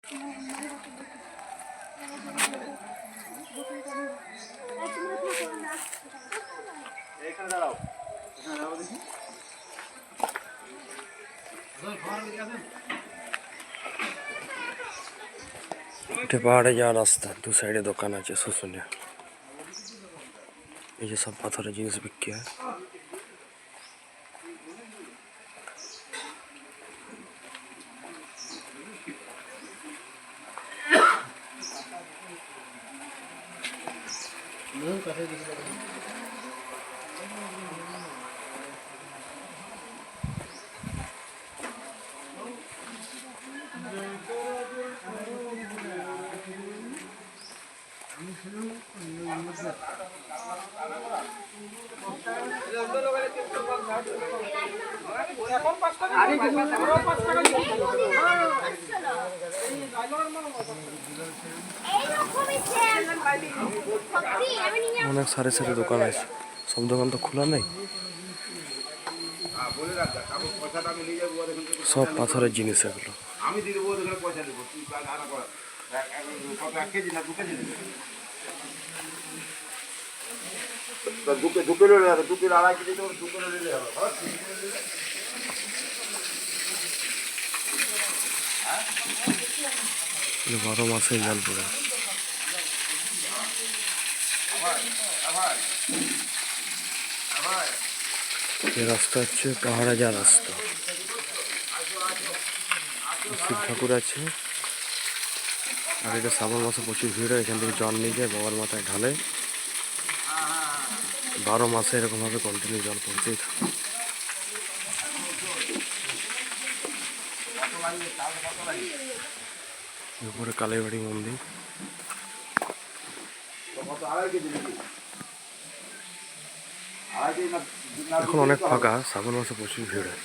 এখানে দাঁড়াও, এখানে দাঁড়াও দেখি। এটা পাহাড়ে যাওয়ার রাস্তা, দু সাইডে দোকান আছে শুশুনিয়া। এই যে সব পাথরের জিনিস বিক্রি হয়। অনেক সারি সারি দোকান আছে, সব দোকান তো খোলা নেই। সব পাথরের জিনিস এগুলো। আমি দিয়ে দেবো, ওখানে পয়সা দেবো, তুই রান্না কর। কত 1 কেজি না 2 কেজি দেবো? 2 কিলো নিলে হবে, 2 কিলো 2.5 কেজি দেবো, 2 কিলো নিলে হবে। 12 মাসে জল পড়ে। এই রাস্তা হচ্ছে পাহাড়ে যাওয়ার রাস্তা। শিব ঠাকুর আছে, আর এটা শ্রাবণ মাসে প্রচুর ভিড় হয়। এখান থেকে জল নিয়ে যায়, বাবার মাথায় ঢালে। 12 মাসে এরকম ভাবে কন্টিনিউ জল পড়তেই থাকে। উপরে কালীবাড়ি মন্দির। এখন অনেক ফাঁকা, শ্রাবণ মাসে প্রচুর ভিড় হয়।